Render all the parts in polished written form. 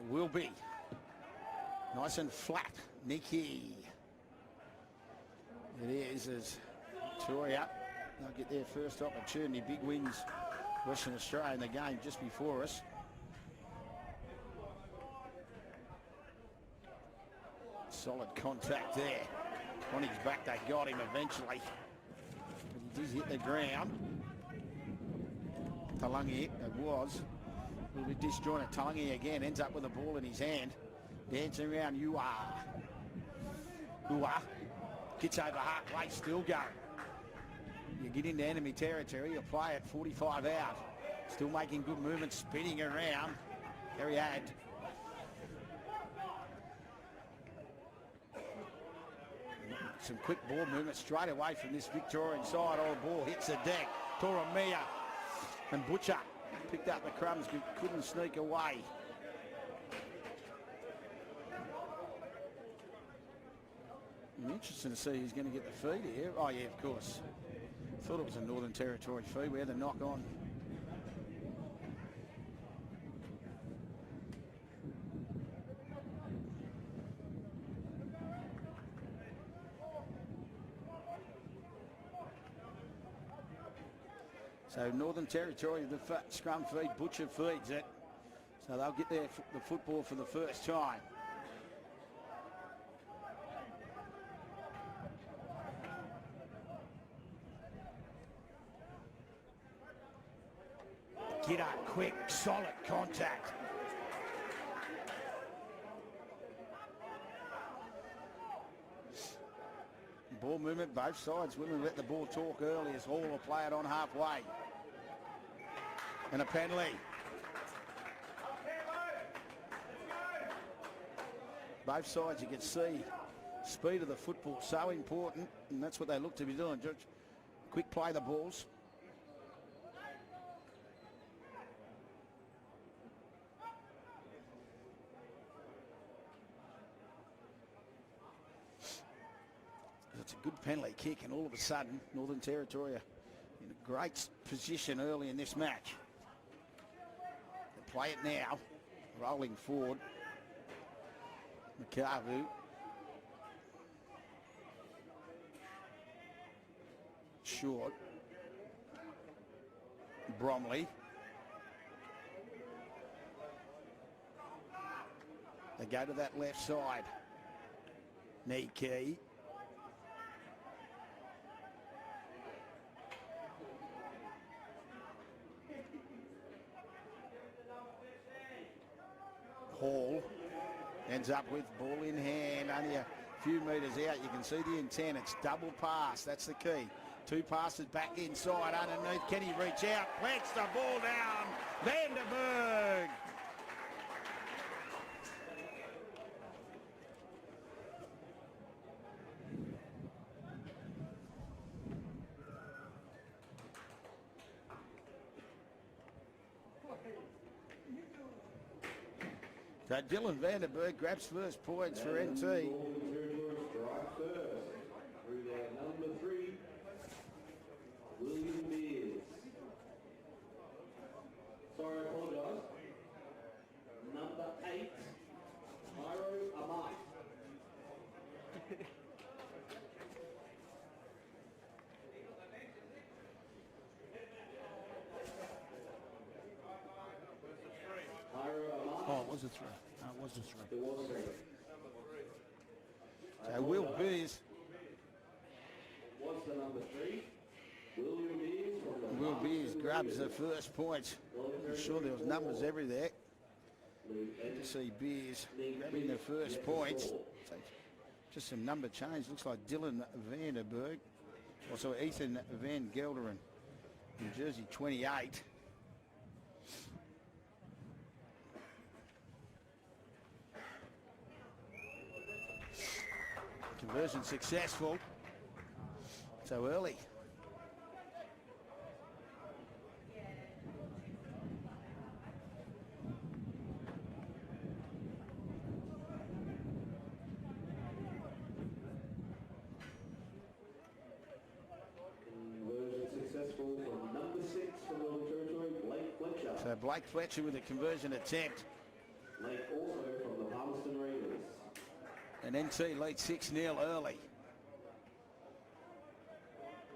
will be. Nice and flat, Nikki. It is as Victoria, they'll get their first opportunity. Big wins, Western Australia in the game just before us. Solid contact there. On his back, they got him eventually. But he did hit the ground. Talangi, it was. A little bit disjointed. Talangi again ends up with the ball in his hand. Dancing around Ua. Gets over halfway, still going. You get into enemy territory, you play at 45 out. Still making good movements, spinning around. There he had. Some quick ball movement straight away from this Victorian side. Oh, the ball hits the deck. Toramia and Butcher picked up the crumbs, but couldn't sneak away. Interesting to see who's going to get the feed here. Oh, yeah, of course. Thought it was a Northern Territory feed. We had the knock on. So Northern Territory, the scrum feed, Butcher feeds it. So they'll get the football for the first time. Get up quick, solid contact. Ball movement, both sides. Women let the ball talk early as Hall will play it on halfway. And a penalty. Both sides, you can see speed of the football so important, and that's what they look to be doing. Just quick play the balls. It's a good penalty kick, and all of a sudden Northern Territory are in a great position early in this match. They play it now, rolling forward. McCarvu. Short. Bromley. They go to that left side. Knee key. Hall ends up with ball in hand, only a few metres out. You can see the intent. It's double pass. That's the key. Two passes back inside underneath. Can he reach out? Plants the ball down. Vanderberg. So Dylan Vanderberg grabs first points for NT. Through their number 3, William Beers. Sorry, I apologise. Number 8, Myro Amat. Oh, it was a 3. No, it was a 3. It was 3. So Will Beers. What's the number 3? William Beers. Will Beers grabs the first points. I'm sure there was numbers everywhere. Good to see Beers grabbing the first points. So just some number change. Looks like Dylan Vanderberg. Also Ethan Van Gelderen in jersey 28. Conversion successful. So early. Conversion successful from number 6 for Northern Territory, Blake Fletcher. So Blake Fletcher with a conversion attempt. Late also from the Palmerston Raiders. And NT lead 6-0 early.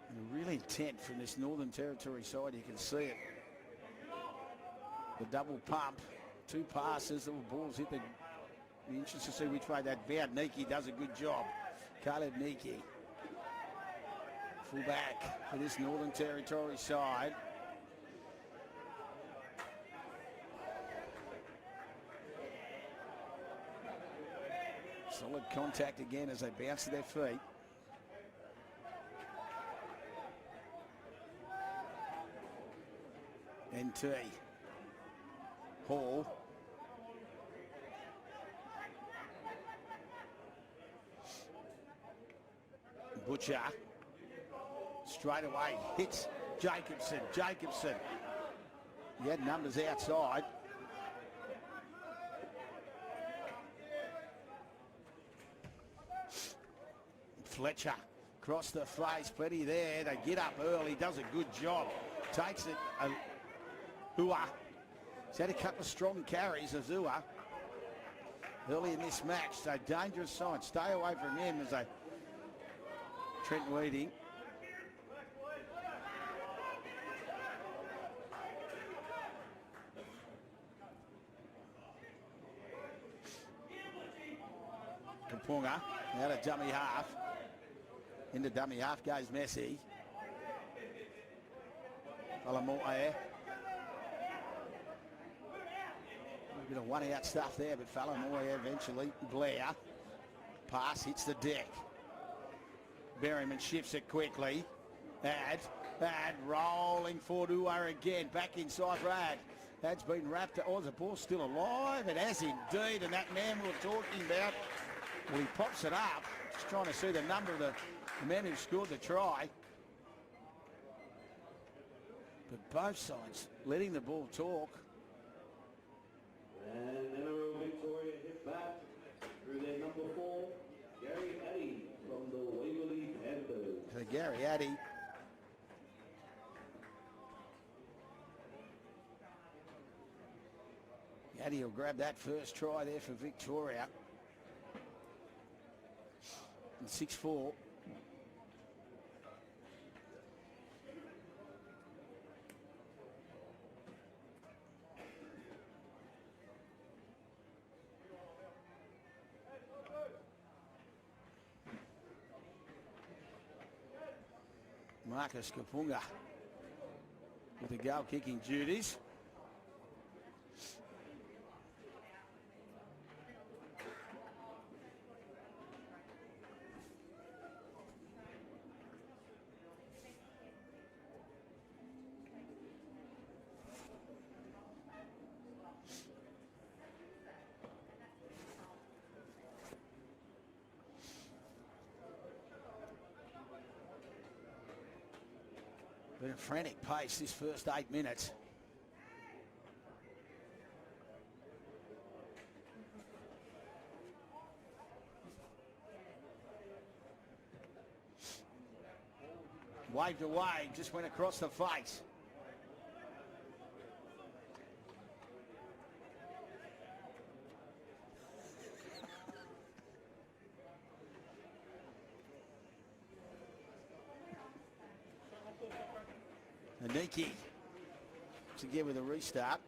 And really intent from this Northern Territory side, you can see it. The double pump, 2 passes, the balls hit the... Be interested to see which way that bound. Niki does a good job. Caleb Niki. Full back for this Northern Territory side. Solid contact again as they bounce to their feet. NT. Hall. Butcher. Straight away hits Jacobson. Jacobson. He had numbers outside. Fletcher across the face, plenty there. They get up early, does a good job. Takes it. Hua. He's had a couple of strong carries, Azua, early in this match. So dangerous sign. Stay away from him as they... Trent Weeding. Kapunga out of dummy half. Into dummy half goes Messi. Falamoe. A bit of one out stuff there, but Falamoe eventually. Blair. Pass hits the deck. Berryman shifts it quickly. Ad rolling for Dua again. Back inside for Ad. Ad's been wrapped. Oh, the ball's still alive. It has indeed. And that man we were talking about, well, he pops it up. Just trying to see the number of the men who scored the try. But both sides letting the ball talk. And NRL Victoria hit back through their number 4, Gary Addy from the Waverley Panthers. So Gary Addy. Addy will grab that first try there for Victoria. And 6-4. Marcus Kapunga with the goal kicking duties. Been a frantic pace this first 8 minutes. Waved away, just went across the face. Aniki to get with a restart.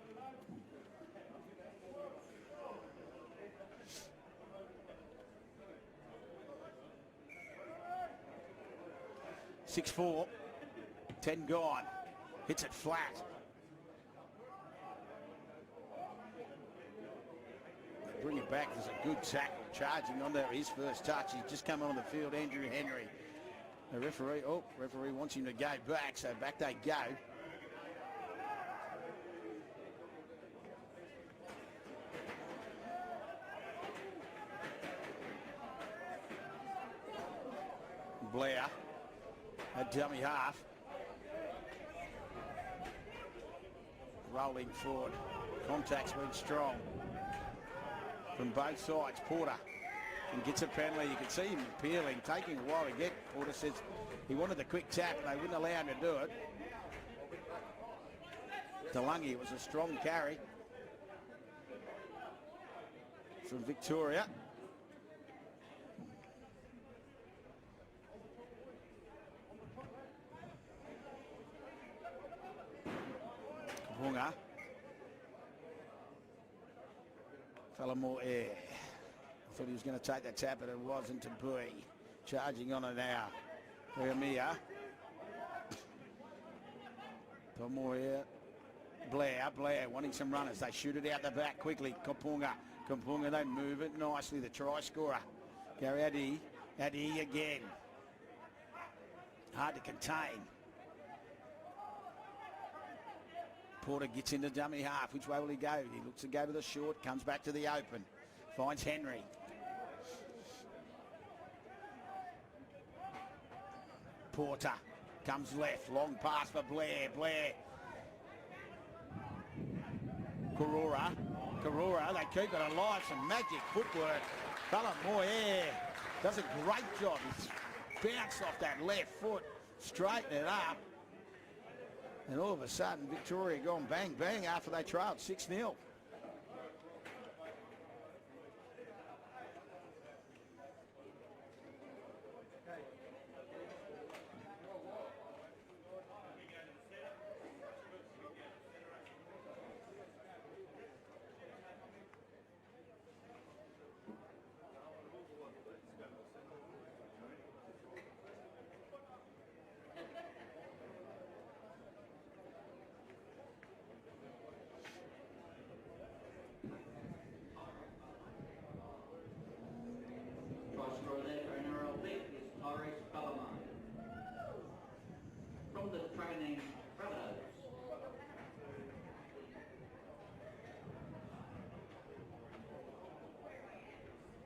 (6-4), 10 gone. Hits it flat. They bring it back. There's a good tackle charging on there. His first touch. He's just come on the field, Andrew Henry. The referee wants him to go back, so back they go. Blair at dummy half. Rolling forward. Contact's been strong from both sides. Porter. And gets a penalty. You can see him appealing, taking a while to get. Porter says he wanted the quick tap and they wouldn't allow him to do it. DeLungy, it was a strong carry. from Victoria. Kapunga. Fella more air. I thought he was going to take that tap, but it wasn't to be. Charging on it now. Mia. More here. Blair wanting some runners. They shoot it out the back quickly. Kapunga, they move it nicely. The try scorer. Gary Addy again. Hard to contain. Porter gets into dummy half. Which way will he go? He looks to go to the short. Comes back to the open. Finds Henry. Porter comes left. Long pass for Blair. Karora, they keep it alive. Some magic footwork. Fella Moyer does a great job. He's bounced off that left foot, straighten it up. And all of a sudden, Victoria gone bang, bang after they trailed 6-0. From the training Brothers.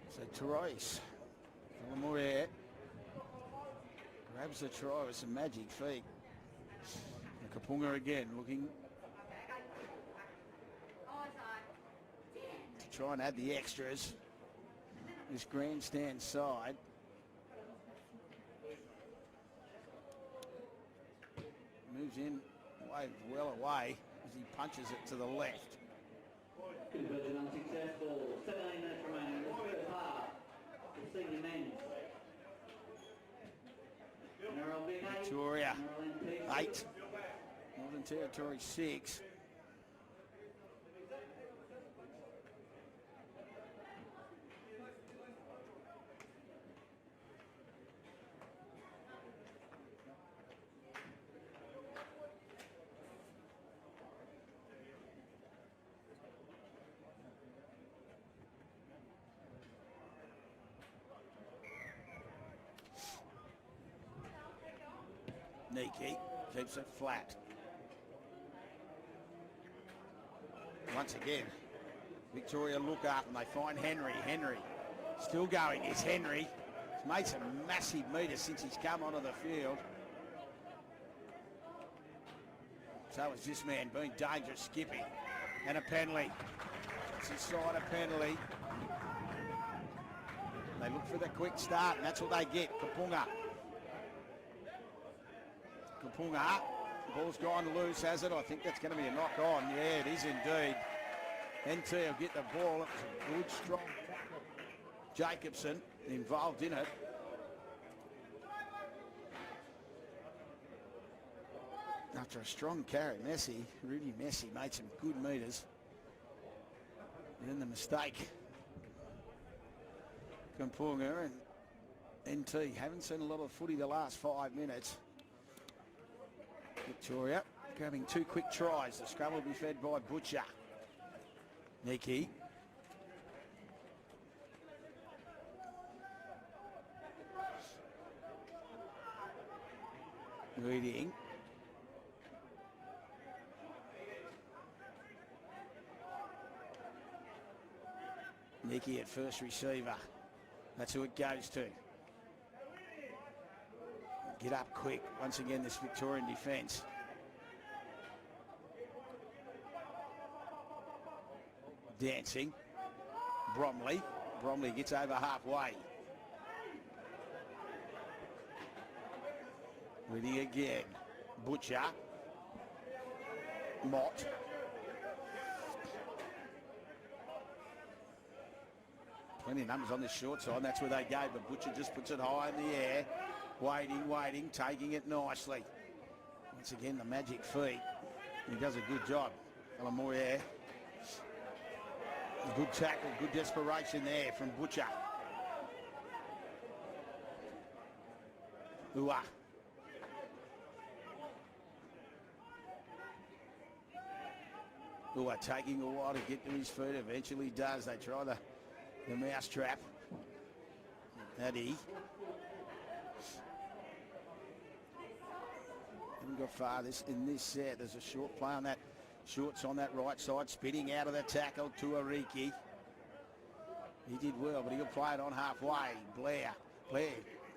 So Therese, Moyer grabs the try with some magic feet. And Kapunga again looking to try and add the extras. This grandstand side. Moves in well away as he punches it to the left. Conversion unsuccessful. 17 minutes remaining in the first half. The senior men's. Victoria 8. Northern Territory 6. Niki keeps it flat. Once again, Victoria look up and they find Henry. Henry still going. It's Henry. He's made some massive meters since he's come onto the field. So has this man been dangerous skipping. And a penalty. It's inside a penalty. They look for the quick start and that's what they get. Kapunga. Ball's gone loose, has it? I think that's going to be a knock on. Yeah, it is indeed. NT will get the ball. It was a good, strong tackle. Jacobson involved in it. After a strong carry, Rudy Messi made some good meters. And then the mistake. Kapunga and NT haven't seen a lot of footy the last 5 minutes. Victoria grabbing 2 quick tries. The scrum will be fed by Butcher. Niki. Reading. Niki at first receiver. That's who it goes to. Get up quick. Once again, this Victorian defence. Dancing. Bromley. Bromley gets over halfway. Ready again. Butcher. Mott. Plenty of numbers on this short side. That's where they gave. But Butcher just puts it high in the air. Waiting, taking it nicely. Once again, the magic feet. He does a good job. Moyer. Good tackle, good desperation there from Butcher. Ua. Ua taking a while to get to his feet. Eventually does. They try the mouse trap. Haven't got far in this set. There's a short play on that. Shorts on that right side, spitting out of the tackle to Ariki. He did well, but he'll play it on halfway. Blair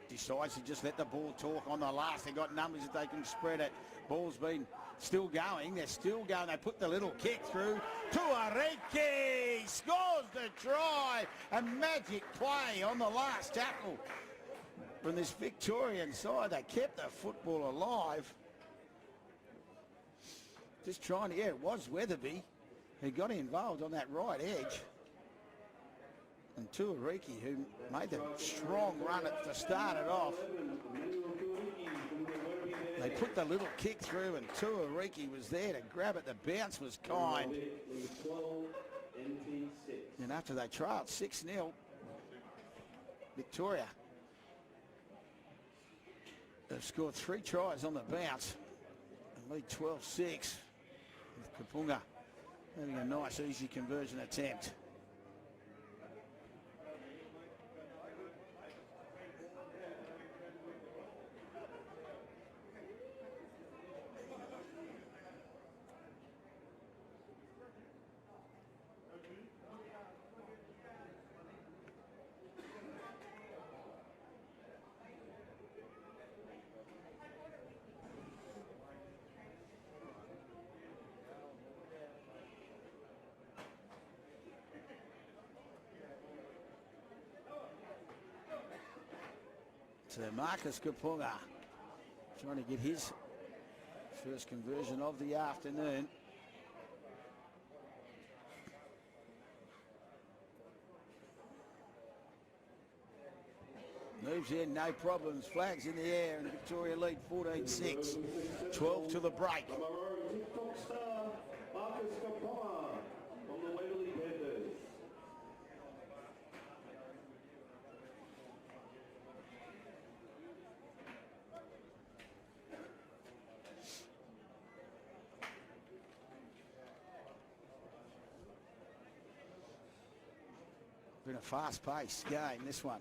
decides to just let the ball talk on the last. They got numbers if they can spread it. Ball's been still going. They're still going. They put the little kick through to Ariki. Scores the try. A magic play on the last tackle from this Victorian side. They kept the football alive. Just trying to, it was Weatherby who got involved on that right edge. And Tuariki, who made the strong run to start it off. They put the little kick through and Tuariki was there to grab it. The bounce was kind. And after they trailed 6-0, Victoria have scored 3 tries on the bounce and lead 12-6. With Kapunga having a nice, easy conversion attempt. So Marcus Kapunga trying to get his first conversion of the afternoon. Moves in, no problems. Flags in the air and Victoria lead 14-6. 12 to the break. Been a fast-paced game, this one.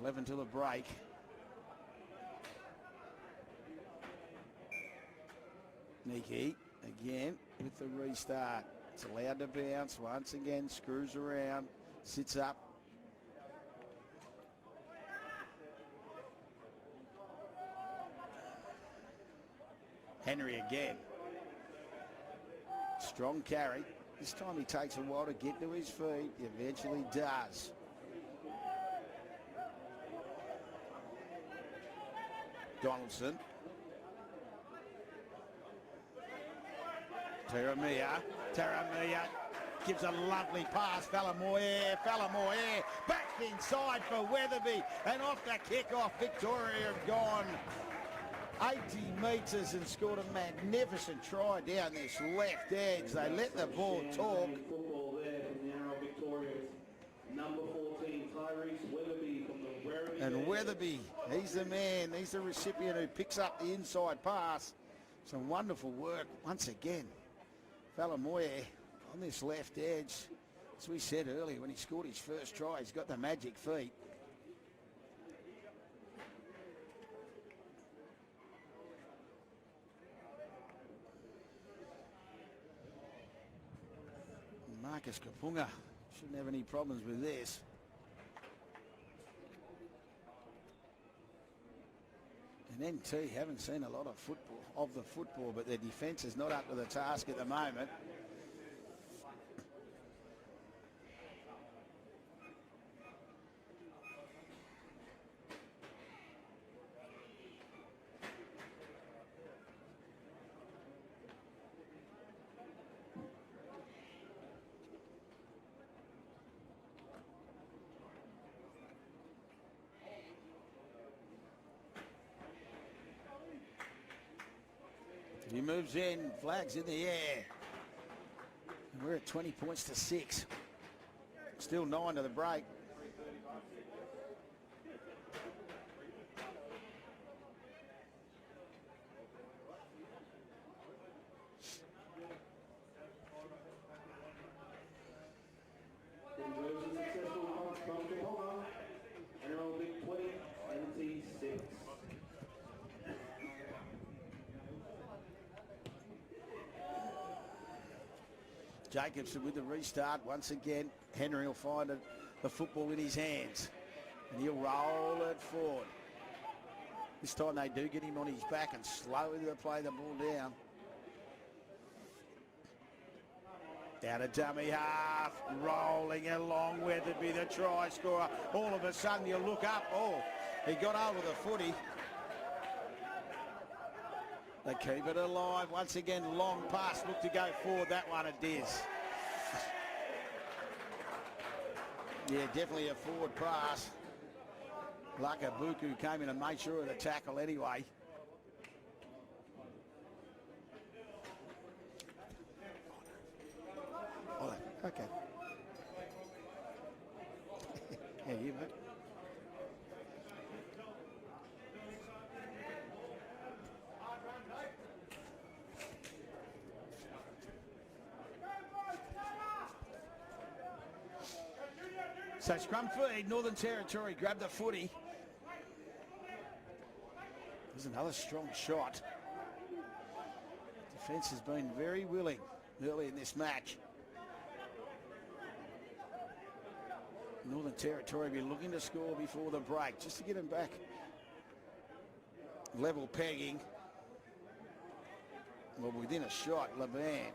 11 to the break. Nikki again with the restart. It's allowed to bounce once again, screws around, sits up. Henry again. Strong carry. This time he takes a while to get to his feet. He eventually does. Donaldson. Taramia gives a lovely pass. Falamoyer back inside for Weatherby, and off the kick-off, Victoria have gone 80 metres and scored a magnificent try down this left edge. They let the ball talk. Football there from the Arrow Victorians. Number 14, Tyrese Weatherby from the Werribee. And Weatherby, he's the man. He's the recipient who picks up the inside pass. Some wonderful work once again. Falamoye on this left edge. As we said earlier, when he scored his first try, he's got the magic feet. Marcus Kapunga shouldn't have any problems with this. And NT haven't seen a lot of football, but their defence is not up to the task at the moment. He moves in, flags in the air. And we're at 20 points to 6. Still 9 to the break. Jacobson with the restart once again. Henry will find the football in his hands and he'll roll it forward. This time they do get him on his back and slowly they play the ball down. Down a dummy half, rolling along where to be the try scorer. All of a sudden you look up, oh, he got over the footy. They keep it alive. Once again, long pass. Look to go forward. That one it is. Yeah, definitely a forward pass. Laka Buku came in and made sure of the tackle anyway. Oh, okay. Yeah, you mate. So scrum feed, Northern Territory grab the footy. There's another strong shot. Defence has been very willing early in this match. Northern Territory will be looking to score before the break, just to get them back. Level pegging. Well, within a shot, Laban.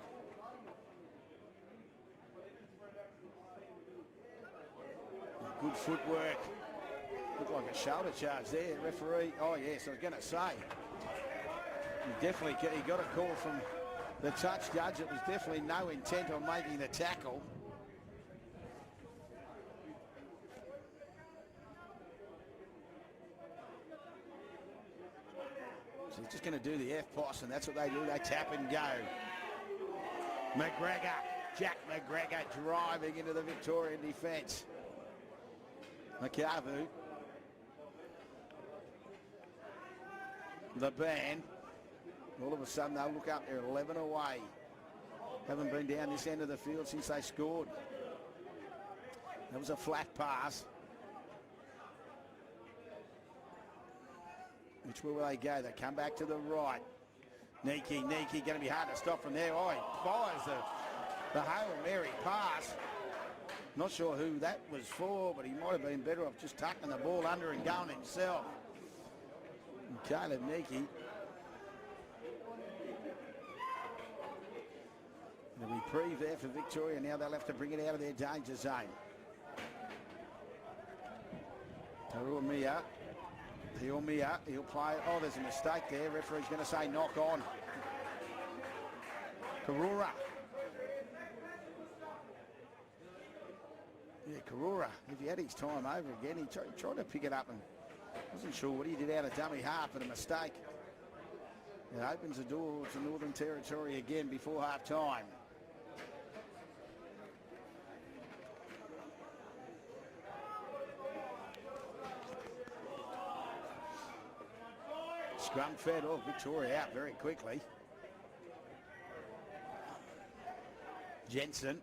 Good footwork. Looked like a shoulder charge there, referee. Oh yes, I was going to say. He got a call from the touch judge. It was definitely no intent on making the tackle. So he's just going to do the F-pass, and that's what they do. They tap and go. McGregor, Jack McGregor driving into the Victorian defence. Makavu. The band. All of a sudden they'll look up. They're 11 away. Haven't been down this end of the field since they scored. That was a flat pass. Which way will they go? They come back to the right. Niki going to be hard to stop from there. Oh, he fires the Hail Mary pass. Not sure who that was for, but he might have been better off just tucking the ball under and going himself. And Caleb Niki. There'll be Preve there for Victoria. Now they'll have to bring it out of their danger zone. Taruamia. He'll play. Oh, there's a mistake there. Referee's going to say knock on. Karura. Yeah, Karura, if he had his time over again, he tried to pick it up and wasn't sure what he did out of dummy half, but a mistake. It opens the door to Northern Territory again before half time. Scrum fed off, Victoria out very quickly. Jensen.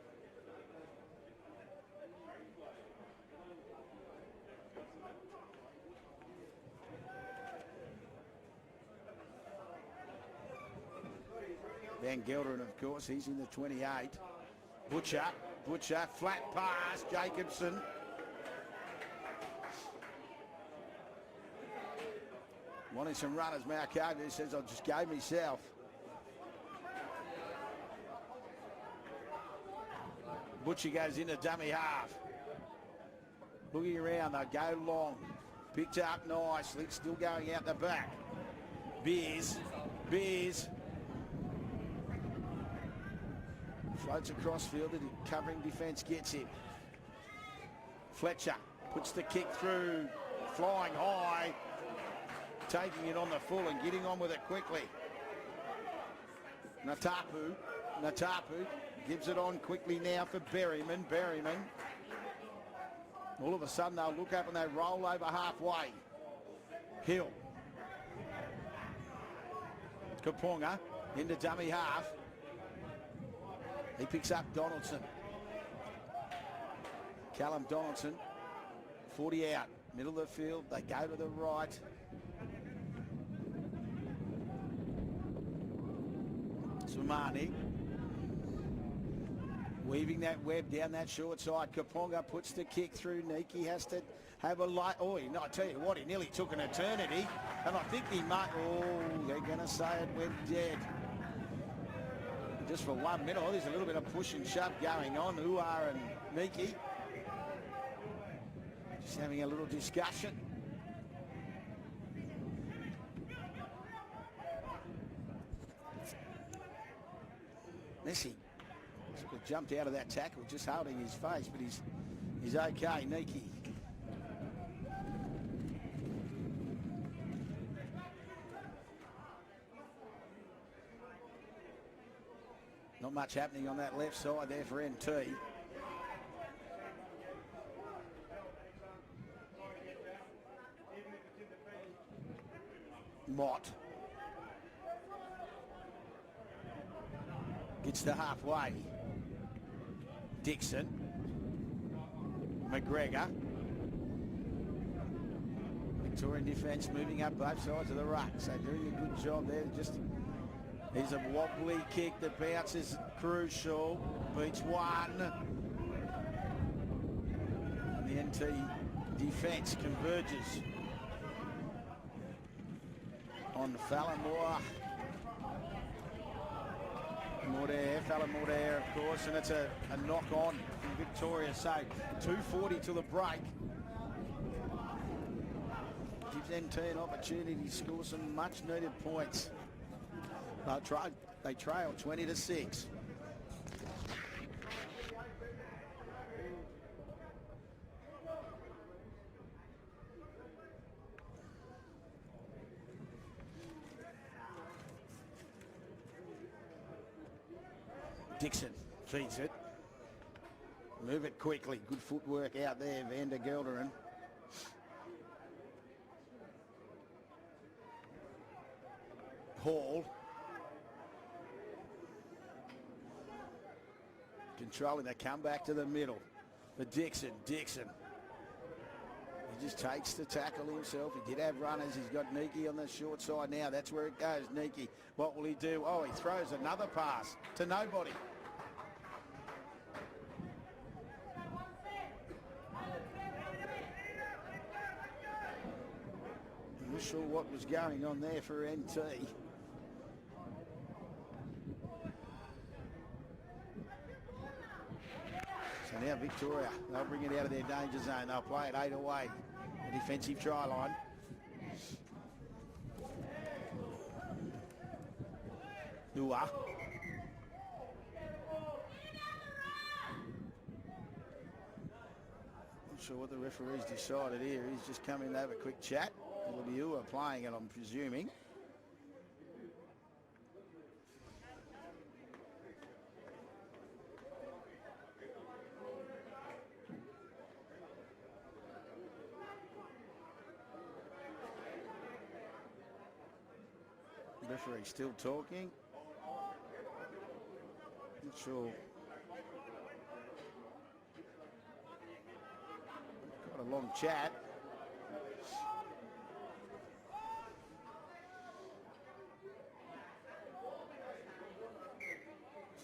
Van Gelderen, of course, he's in the 28. Butcher, flat pass, Jacobson. Wanting some runners, Malkovu says, I just gave myself. Butcher goes into dummy half. Looking around, they go long. Picked up nicely, still going out the back. Beers. Floats across field, the covering defence gets him. Fletcher puts the kick through, flying high, taking it on the full and getting on with it quickly. Natapu gives it on quickly now for Berryman. All of a sudden they'll look up and they roll over halfway. Hill. Kaponga into dummy half. He picks up Donaldson. Callum Donaldson, 40 out, middle of the field. They go to the right. Sumani weaving that web down that short side. Kaponga puts the kick through. Niki has to have a light. Oh, I tell you what, he nearly took an eternity. And I think he might. Oh, they're going to say it went dead. Just for 1 minute. Oh, there's a little bit of push and shove going on. Uar and Niki just having a little discussion. Messi sort of jumped out of that tackle, just holding his face, but he's okay. Niki. Not much happening on that left side there for NT. Mott gets to halfway. Dixon. McGregor. Victorian defence moving up both sides of the ruck. So doing a good job there. Here's a wobbly kick that bounces. Crucial. Beats one. And the NT defence converges on Fallamore. Fallon Mordair, of course, and it's a knock on from Victoria. So 2:40 to the break. Gives NT an opportunity to score some much needed points. They trail 20-6. Dixon feeds it. Move it quickly. Good footwork out there, Van der Gelderen. Hall. Controlling the comeback to the middle. But Dixon. He just takes the tackle himself. He did have runners. He's got Niki on the short side now. That's where it goes. Niki, what will he do? Oh, he throws another pass to nobody. I'm not sure what was going on there for NT. So now Victoria, they'll bring it out of their danger zone. They'll play it 8 away. The defensive try line. Ua. Not sure what the referee's decided here. He's just come in to have a quick chat. It'll be Ua playing it, I'm presuming. Referee still talking. Not sure. Got a long chat.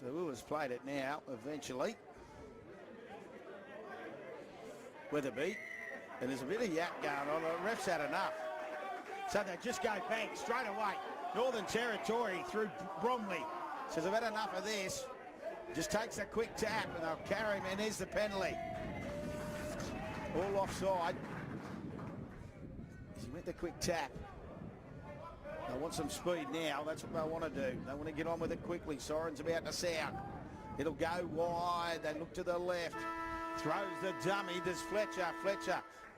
So Ua's played it now, eventually. Weatherby. And there's a bit of yap going on. The ref's had enough. So they just go bang straight away. Northern Territory through Bromley. Says, I've had enough of this. Just takes a quick tap and they'll carry him, and there's the penalty. All offside. He went the quick tap. They want some speed now. That's what they want to do. They want to get on with it quickly. Siren's about to sound. It'll go wide. They look to the left. Throws the dummy. There's Fletcher.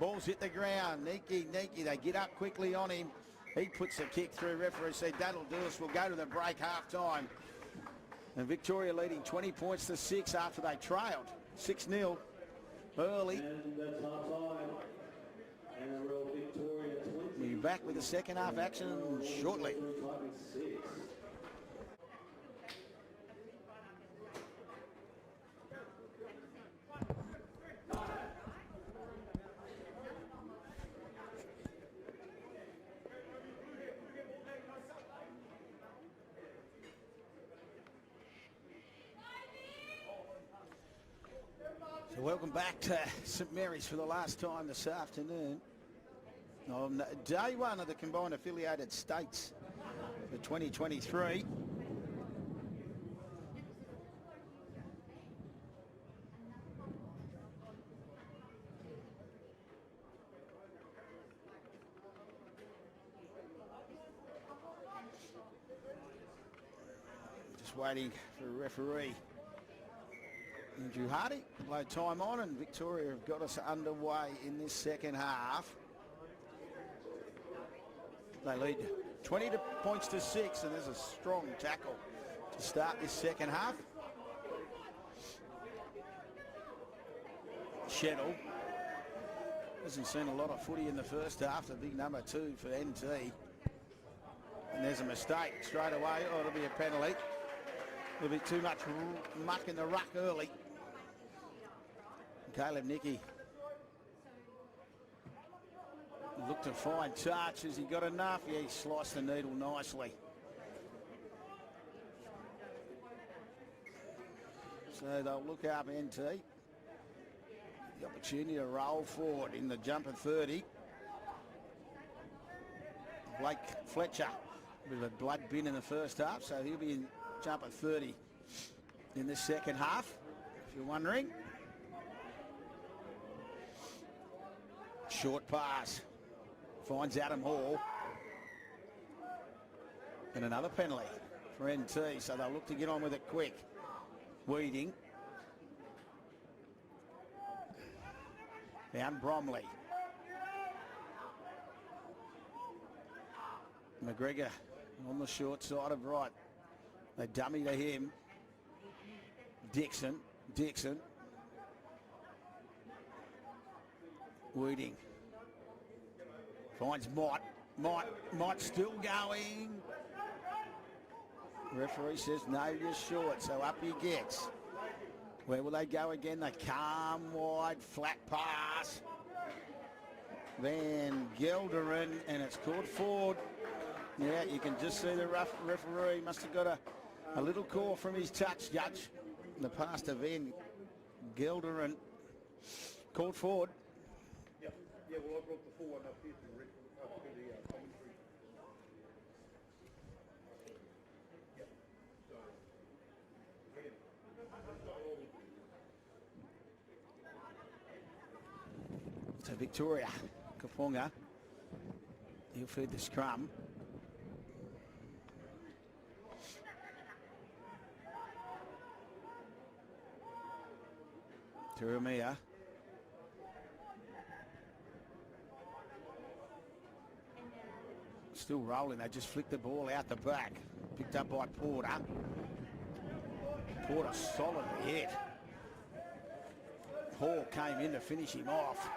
Ball's hit the ground. Niki. They get up quickly on him. He puts the kick through. Referee said, that'll do us. We'll go to the break, half time. And Victoria leading 20 points to 6 after they trailed 6-0 early. And that's half time. And Royal Victoria 20. We'll be back with the second half action shortly. So welcome back to St Mary's for the last time this afternoon. On day one of the combined affiliated states for 2023. Just waiting for a referee. Andrew Hardy to blow time on, and Victoria have got us underway in this second half. They lead 20 points to 6, and there's a strong tackle to start this second half. Shettle hasn't seen a lot of footy in the first half, the big number 2 for NT. And there's a mistake straight away. Oh, it'll be a penalty. There'll be too much muck in the ruck early. Caleb Nicky looked to find touch. Has he got enough? Yeah, he sliced the needle nicely. So they'll look up NT. The opportunity to roll forward in the jumper 30. Blake Fletcher, a bit of a blood bin in the first half, so he'll be in jumper 30 in the second half, if you're wondering. Short pass. Finds Adam Hall. And another penalty for NT, so they'll look to get on with it quick. Weeding. Found Bromley. McGregor on the short side of right. They dummy to him. Dixon. Weeding. Finds Mott still going. Referee says no, you're short, so up he gets. Where will they go again? They come wide, flat pass. Van Gelderen, and it's called forward. Yeah, you can just see the referee must have got a little call from his touch judge. The pass to Van Gelderen. Called forward. Yeah, well, I brought the full one up here to the commentary. Yeah. So Victoria, Kaponga, he'll feed the scrum. Turumia. Still rolling, they just flicked the ball out the back. Picked up by Porter. Porter solidly hit. Hall came in to finish him off.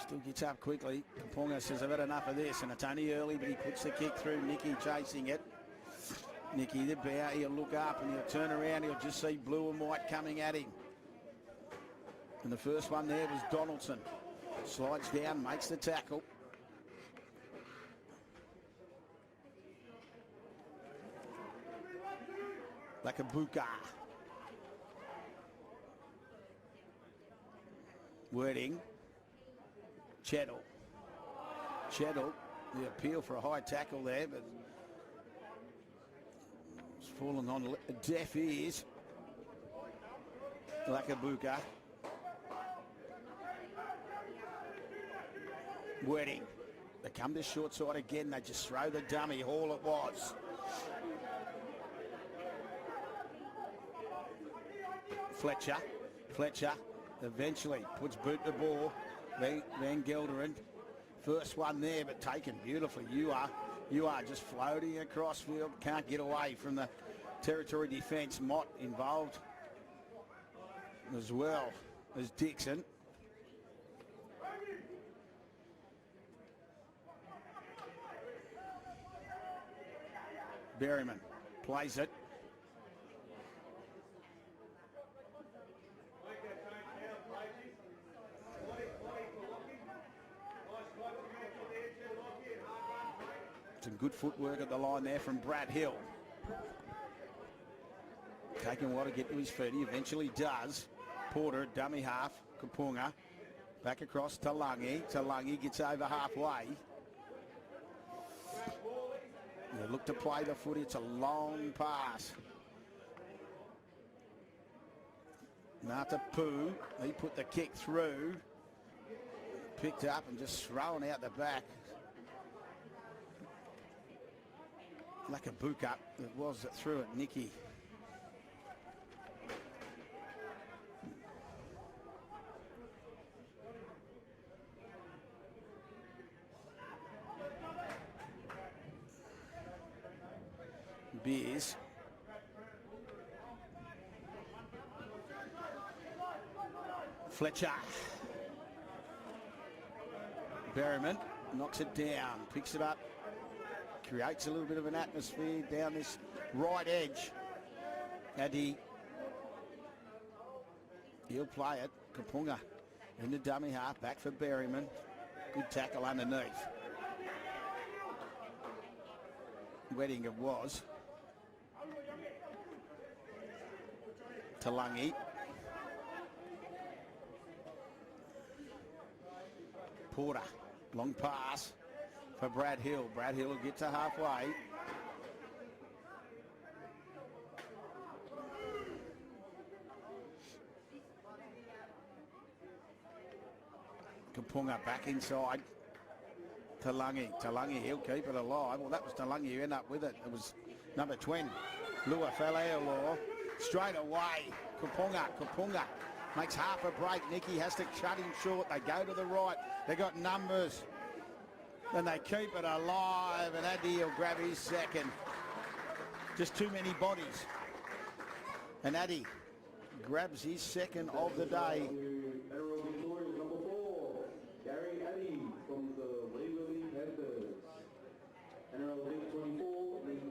Still gets up quickly. Kaponga says, I've had enough of this, and it's only early, but he puts the kick through. Nicky chasing it. Nicky the bow, he'll look up and he'll turn around, he'll just see blue and white coming at him. And the first one there was Donaldson. Slides down, makes the tackle. Lakabuka. Wording. Chettle, the appeal for a high tackle there, but it's fallen on deaf ears. Lakabuka. Wording. They come to short side again, they just throw the dummy, all it was. Fletcher eventually puts boot the ball. Van Gelderen, first one there, but taken beautifully. You are just floating across field, can't get away from the Territory defence. Mott involved as well as Dixon. Berryman plays it. Some good footwork at the line there from Brad Hill. Taking a while to get to his feet. He eventually does. Porter, dummy half. Kapunga. Back across to Lungy. Lungy gets over halfway. They look to play the footy. It's a long pass. Nata Poo. He put the kick through. Picked up and just thrown out the back. Like a book up. It was that threw it, Nicky. Beers. Fletcher. Berryman knocks it down, picks it up, creates a little bit of an atmosphere down this right edge. Addy. He'll play it. Kapunga in the dummy half, back for Berryman. Good tackle underneath. Wedding it was. Talangi. Porter, long pass for Brad Hill. Brad Hill will get to halfway. Kapunga back inside. Talangi, he'll keep it alive. Well, that was Talangi who ended up with it. It was number 20, Lua Faleolor. Straight away, Kapunga makes half a break. Nicky has to cut him short. They go to the right. They got numbers. Then they keep it alive, and Addy will grab his second. Just too many bodies. And Addy grabs his second of the day. Number 4, Gary Addy from the Waverley Panthers. NRL League 24, League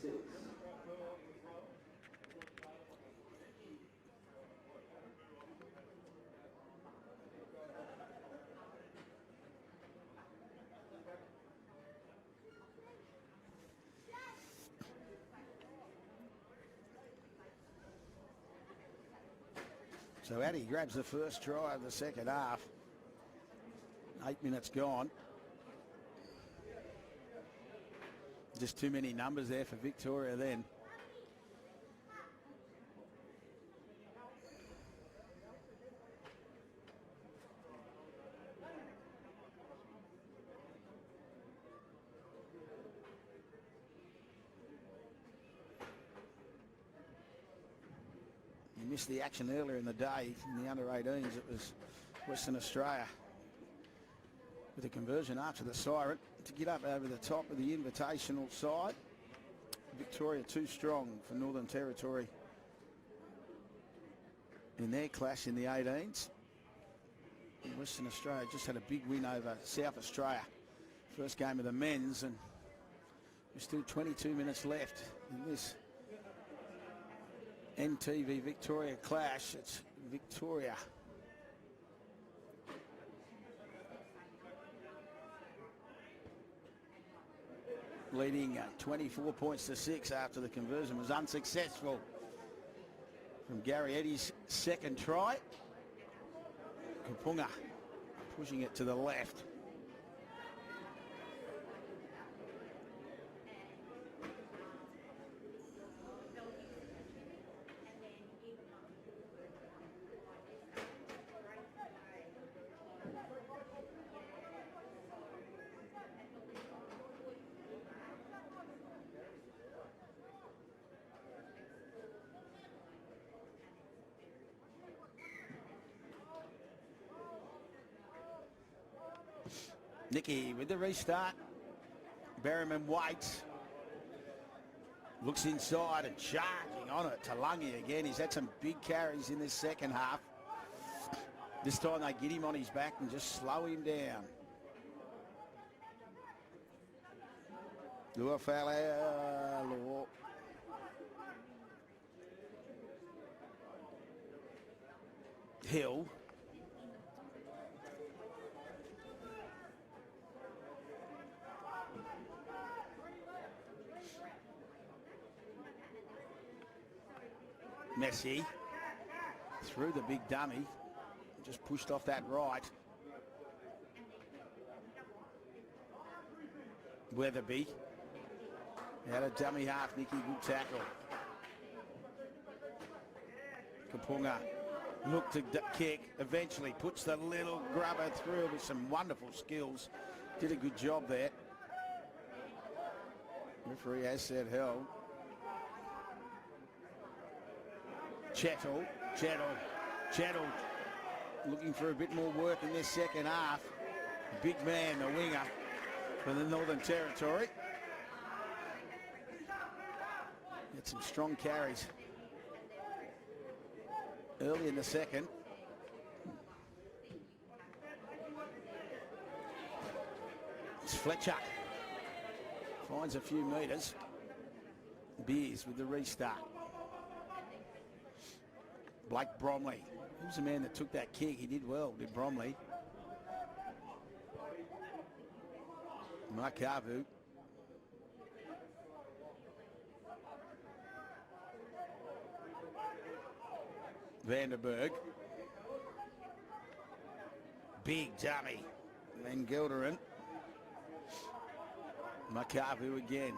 86. So Addy grabs the first try of the second half. 8 minutes gone. Just too many numbers there for Victoria then. You missed the action earlier in the day in the under-18s. It was Western Australia with a conversion after the siren to get up over the top of the invitational side. Victoria too strong for Northern Territory in their clash in the 18s. And Western Australia just had a big win over South Australia. First game of the men's, and there's still 22 minutes left in this NTV Victoria clash. It's Victoria leading 24 points to 6 after the conversion was unsuccessful from Gary Eddy's second try. Kapunga pushing it to the left. Nicky with the restart. Berryman waits. Looks inside and charging on it. Talungi again. He's had some big carries in this second half. This time they get him on his back and just slow him down. Luafala. Hill. Messi through the big dummy, just pushed off that right. Weatherby out of dummy half. Nicky, good tackle. Kapunga looked to kick, eventually puts the little grubber through with some wonderful skills. Did a good job there. Referee has said held. Chettle looking for a bit more work in this second half. Big man, the winger for the Northern Territory. Had some strong carries early in the second. It's Fletcher. Finds a few metres. Beers with the restart. Blake Bromley. He was the man that took that kick. He did well, did Bromley. Makavu. Vanderberg. Big dummy. Van Gelderen. Makavu again.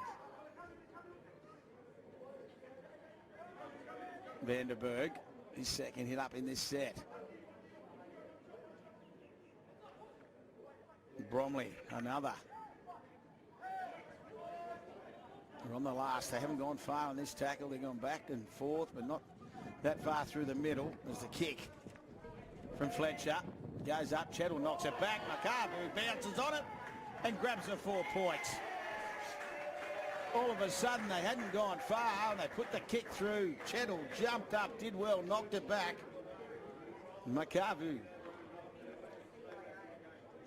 Vanderberg. His second hit up in this set. Bromley, another. They're on the last. They haven't gone far on this tackle. They've gone back and forth, but not that far through the middle. There's the kick from Fletcher. Goes up. Chettle knocks it back. McCarver bounces on it and grabs the 4 points. All of a sudden, they hadn't gone far, and they put the kick through. Chettle jumped up, did well, knocked it back. Makavu.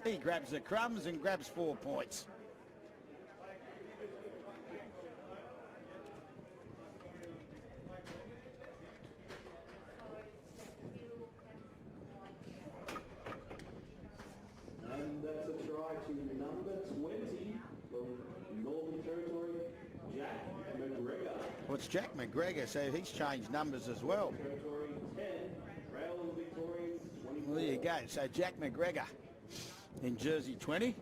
He grabs the crumbs and grabs 4 points. And that's a try to number 20 from Northern Territory, Jack McGregor. Well, it's Jack McGregor, so he's changed numbers as well. Territory 10, Trail Victorians 24. Well, there you go. So Jack McGregor in jersey 20.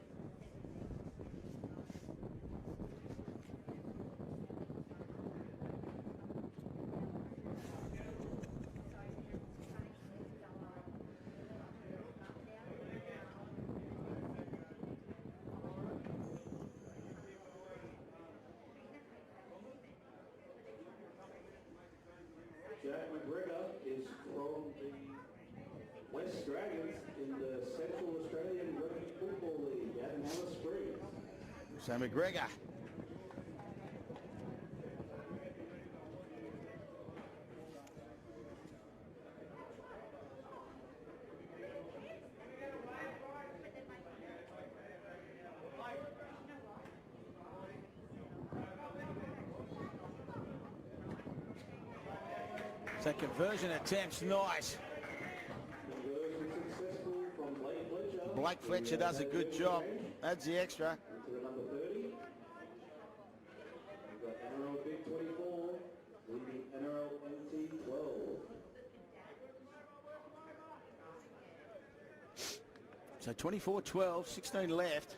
Jack McGregor is from the West Dragons in the Central Australian Rugby Football League at Alice Springs. So McGregor. So conversion attempts, nice. Conversion successful from Blake Fletcher. Blake Fletcher does a good job. Adds the extra. To the number 30. We've got NRL Big 24, leading NRL NT 12. So 24-12, 16 left.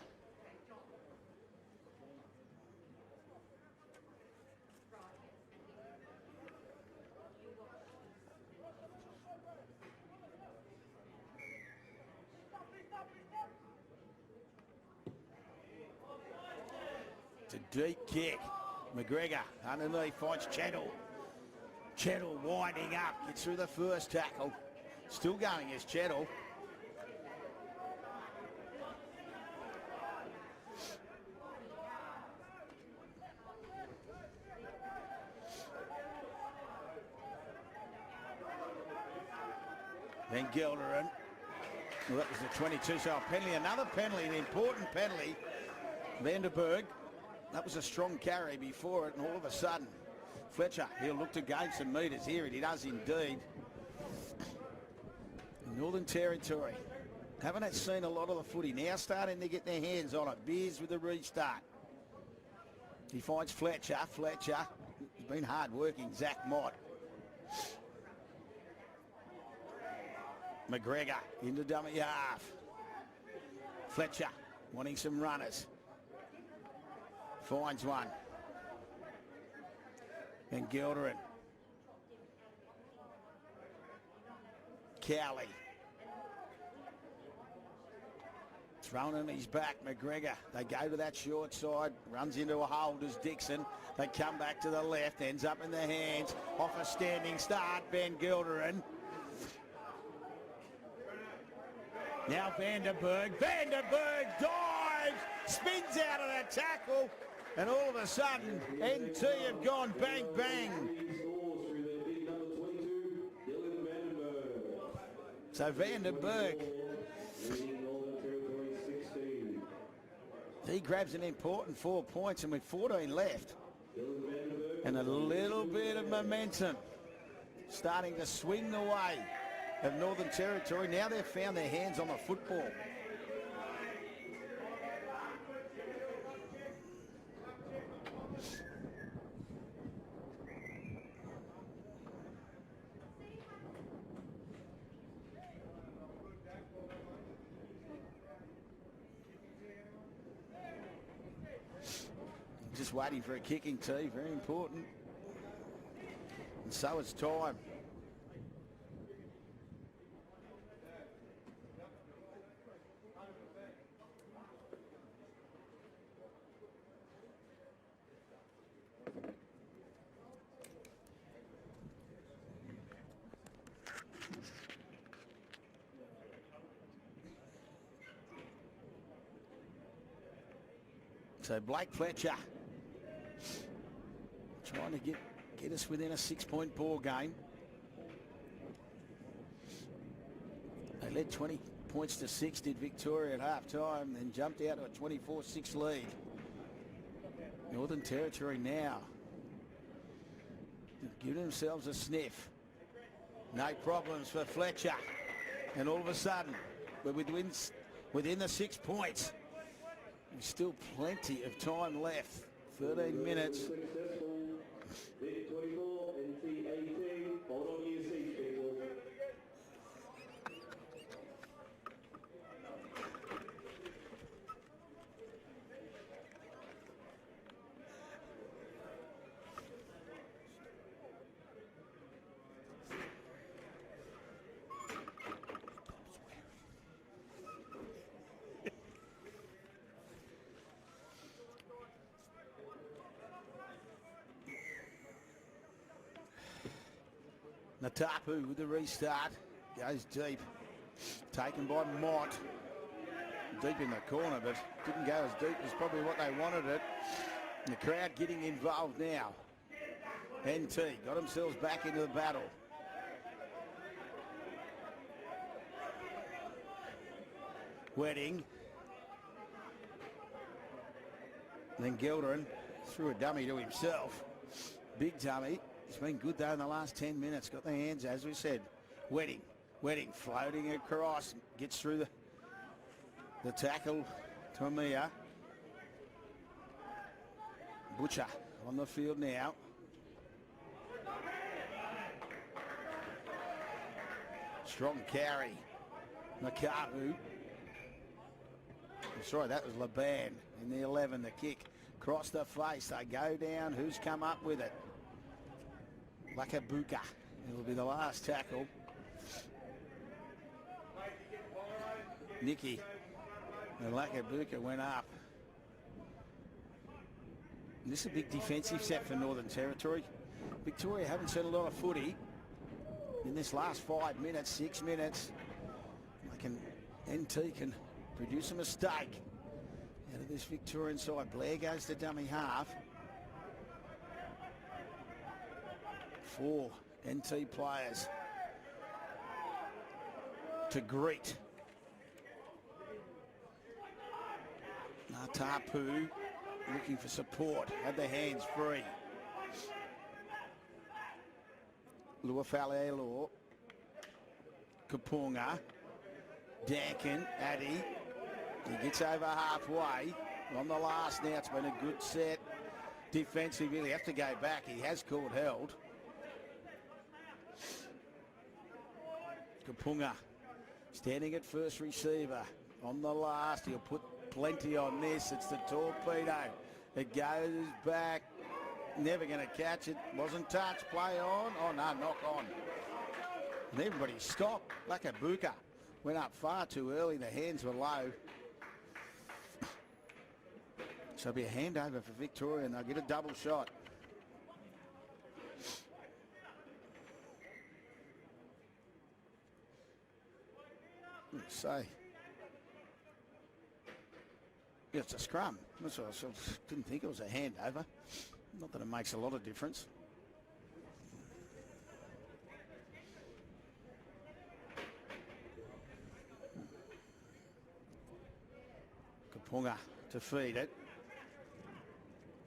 It's a deep kick. McGregor underneath finds Chettle. Chettle winding up, gets through the first tackle. Still going is Chettle. Then Gilderin. Well, that was the 22, so a penalty, another penalty, an important penalty. Vanderberg, that was a strong carry before it, and all of a sudden, Fletcher, he'll look to gain some metres here, and he does indeed. Northern Territory haven't seen a lot of the footy, now starting to get their hands on it. Beers with the restart. He finds Fletcher. Fletcher, he's been hard working, Zach Mott. McGregor into dummy half. Fletcher wanting some runners. Finds one. And Gilderin. Cowley. Thrown in his back, McGregor. They go to that short side. Runs into a hole, does Dixon. They come back to the left. Ends up in the hands. Off a standing start, Ben Gilderin. Now Vanderberg. Vanderberg dives. Spins out of that tackle. And all of a sudden, NT have gone bang, bang. So Vanderberg, he grabs an important 4 points, and with 14 left, and a little bit of momentum starting to swing the way of Northern Territory. Now they've found their hands on the football. Just waiting for a kicking tee, very important. And so it's time. So Blake Fletcher trying to get us within a 6-point ball game. They led 20 points to 6, did Victoria at half time, then jumped out to a 24-6 lead. Northern Territory now giving themselves a sniff. No problems for Fletcher. And all of a sudden, we're within the 6 points. There's still plenty of time left. 13 minutes. 24, NT 18. Hold on to your seats, people. Natapu with the restart, goes deep, taken by Mott, deep in the corner, but didn't go as deep as probably what they wanted it. And the crowd getting involved now. NT got themselves back into the battle. Wedding. And then Gilderin threw a dummy to himself. Big dummy. It's been good though in the last 10 minutes. Got their hands, as we said. Wedding floating across. Gets through the tackle to Amia. Butcher on the field now. Strong carry. Makabu. Sorry, that was Laban in the 11. The kick across the face. They go down. Who's come up with it? Lakabuka. It'll be the last tackle. Nicky. And Lakabuka went up. And this is a big defensive set for Northern Territory. Victoria haven't seen a lot of footy in this last 5 minutes, 6 minutes. NT can produce a mistake out of this Victorian side. Blair goes to dummy half. 4 NT players. to greet. Tapu looking for support, had their hands free. Luafalelo, Kapunga, Dankin, Addy. He gets over halfway. On the last now, it's been a good set. Defensively, he'll have to go back. He has caught held. Kapunga standing at first receiver. On the last, he'll put plenty on this. It's the torpedo. It goes back. Never going to catch it. Wasn't touched. Play on. Oh, no, knock on. And everybody stopped. Like a buka. Went up far too early. The hands were low. So it'll be a handover for Victoria, and they'll get a double shot. Let's say. Yeah, it's a scrum. That's what I didn't think it was a handover. Not that it makes a lot of difference. Kapunga to feed it.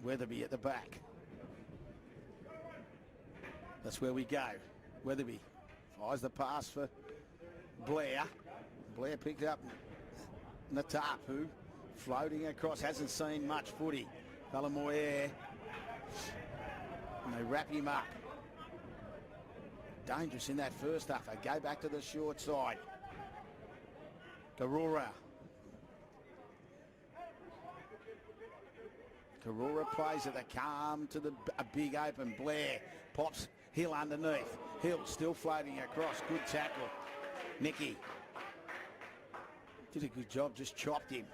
Weatherby at the back. That's where we go. Weatherby fires the pass for Blair. Blair picked up Natapu. Floating across, hasn't seen much footy. Falamoyer. And they wrap him up. Dangerous in that first half. They go back to the short side. Karura. Karura plays at the calm to a big open. Blair pops Hill underneath. Hill still floating across. Good tackle. Nicky. Did a good job, just chopped him.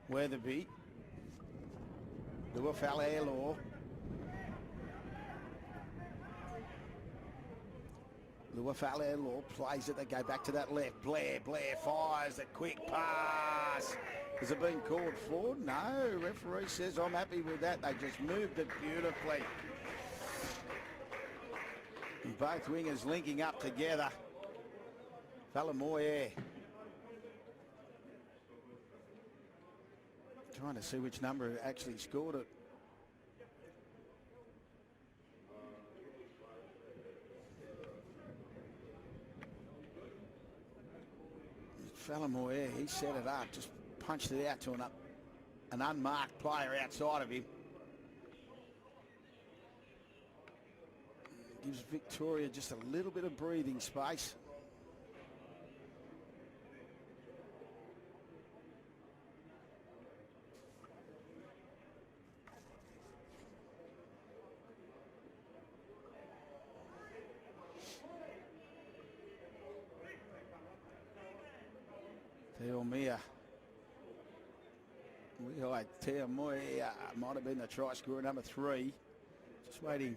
Weatherby. Luafalelo. Luafalelo plays it. They go back to that left. Blair fires a quick pass. Has it been called for? No. Referee says I'm happy with that. They just moved it beautifully. And both wingers linking up together. Falamoyer. Trying to see which number actually scored it. Falamoyer, he set it up, just punched it out to an unmarked player outside of him. Gives Victoria just a little bit of breathing space. Teomia. Teomia might have been the try scorer, number 3. Just waiting.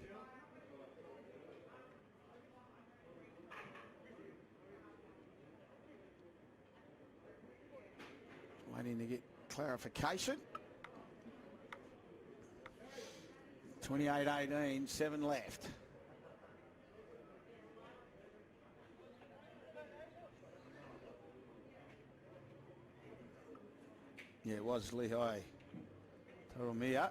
Waiting to get clarification. 28-18, 7 left. Yeah, it was Lehigh. Taromia.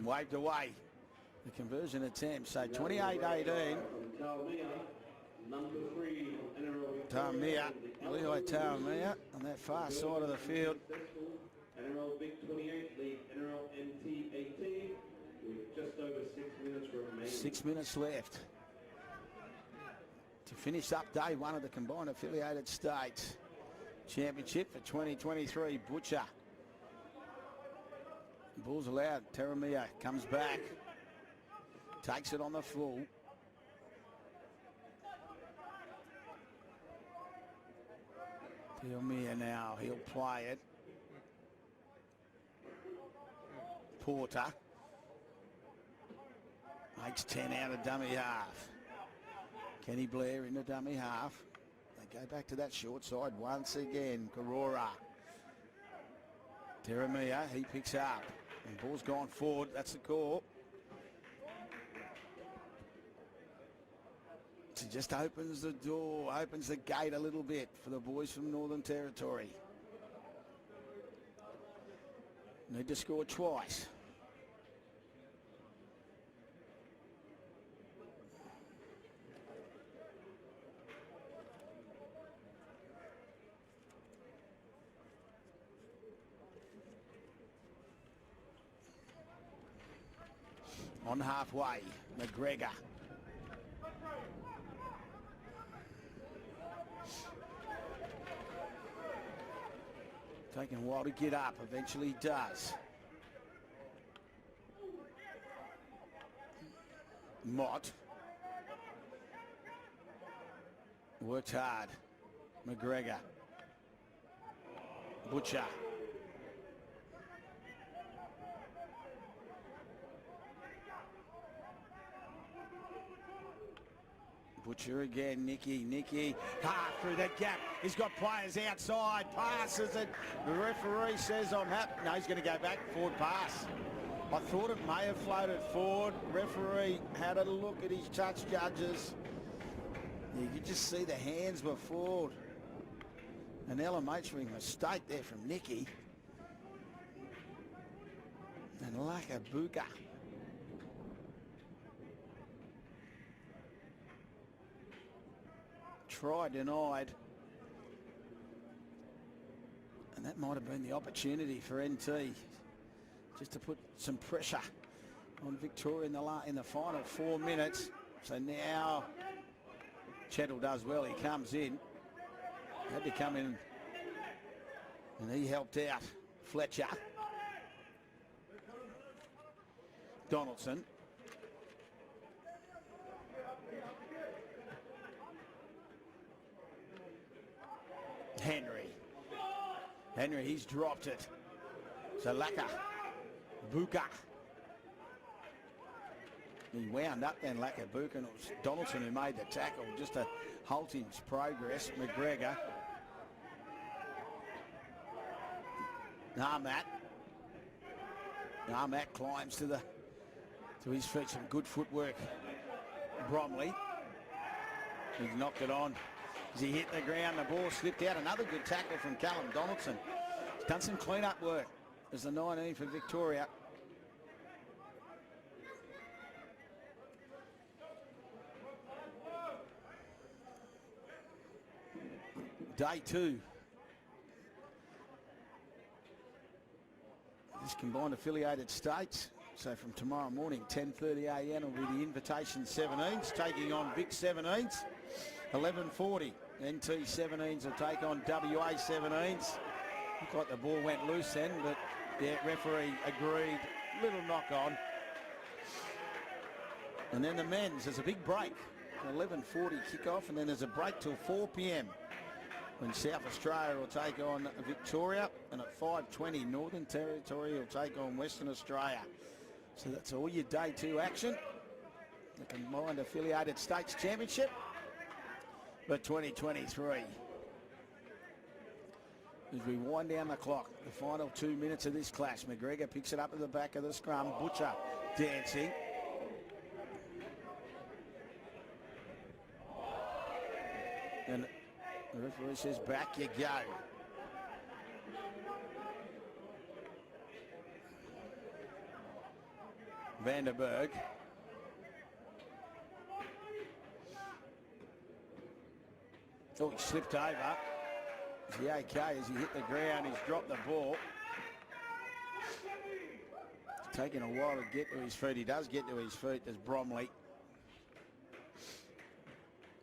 Waved away the conversion attempt. So 28-18. Taumia, Lehigh Taumia on that far side of the field. NRL Big 28, the NRL NT 18, with just over 6 minutes remaining. 6 minutes left to finish up day 1 of the combined affiliated states championship for 2023. Butcher. Bulls allowed. Taramia comes back. Takes it on the full. Delmere now, he'll play it. Porter makes 10 out of dummy half. Kenny Blair in the dummy half. They go back to that short side once again. Karora. Teremia, he picks up. And ball's gone forward. That's the call. So just opens the door, opens the gate a little bit for the boys from Northern Territory. Need to score twice. On halfway, McGregor. Taking a while to get up, eventually he does. Mott. Worked hard. McGregor. Butcher. Butcher again, Nicky, through that gap. He's got players outside, passes it. The referee says I'm happy. No, he's going to go back, forward pass. I thought it may have floated forward. Referee had a look at his touch judges. You could just see the hands were forward. An elementary mistake there from Nicky. And Lakabuka. Try denied. And that might have been the opportunity for NT just to put some pressure on Victoria in the final 4 minutes. So now Chettle does well. He comes in. Had to come in and he helped out Fletcher. Donaldson. Henry, he's dropped it. Zalaka. Buka. He wound up then, Lakabuka, and it was Donaldson who made the tackle just to halt his progress. McGregor. Armat climbs to his feet. Some good footwork. Bromley. He's knocked it on. As he hit the ground, the ball slipped out. Another good tackle from Callum Donaldson. He's done some clean-up work as the 19 for Victoria. Day 2. This combined affiliated states. So from tomorrow morning, 10:30 a.m. will be the Invitation 17s taking on Vic 17s. 11:40. NT 17s will take on WA 17s. Looked like the ball went loose then, but yeah, referee agreed. Little knock on. And then the men's, there's a big break. 11:40 kickoff, and then there's a break till 4 p.m. when South Australia will take on Victoria, and at 5:20 Northern Territory will take on Western Australia. So that's all your day 2 action. The combined affiliated states championship for 2023. As we wind down the clock, the final 2 minutes of this clash. McGregor picks it up at the back of the scrum. Butcher dancing. And the referee says, back you go. Vanderberg. Oh, he slipped over. Is he okay as he hit the ground? He's dropped the ball. It's taking a while to get to his feet. He does get to his feet. There's Bromley.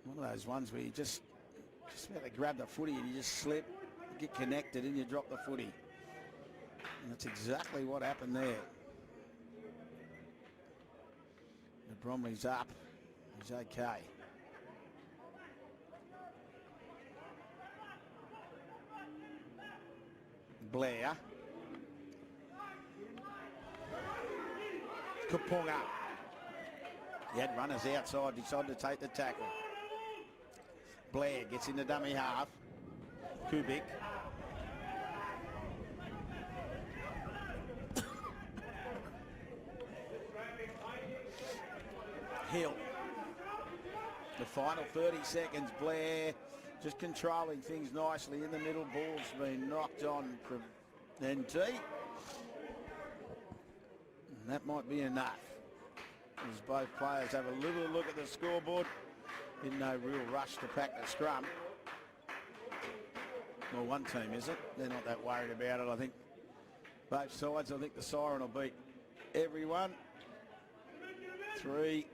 One of those ones where you just about to grab the footy and you just slip, get connected and you drop the footy. And that's exactly what happened there. The Bromley's up. He's okay. Blair. Kapunga. He had runners outside, decided to take the tackle. Blair gets in the dummy half. Kubik. Hill. The final 30 seconds, Blair just controlling things nicely in the middle. Ball's been knocked on from NT. And that might be enough. As both players have a little look at the scoreboard. In no real rush to pack the scrum. Well, one team, is it? They're not that worried about it, I think. Both sides, I think the siren will beat everyone. 3.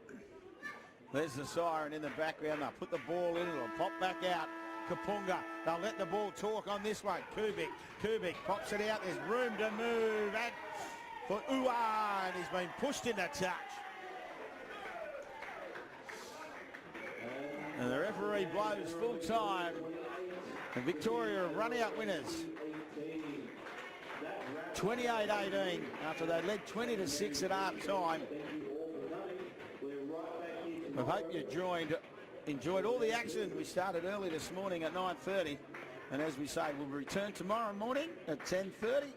There's the siren in the background. They'll put the ball in. It'll pop back out. Kapunga. They'll let the ball talk on this one. Kubik pops it out. There's room to move. And for Ua, and he's been pushed into touch. And the referee blows full time. And Victoria are run-out winners. 28-18 after they led 20-6 at half time. I hope you enjoyed all the action. We started early this morning at 9:30. And as we say, we'll return tomorrow morning at 10:30.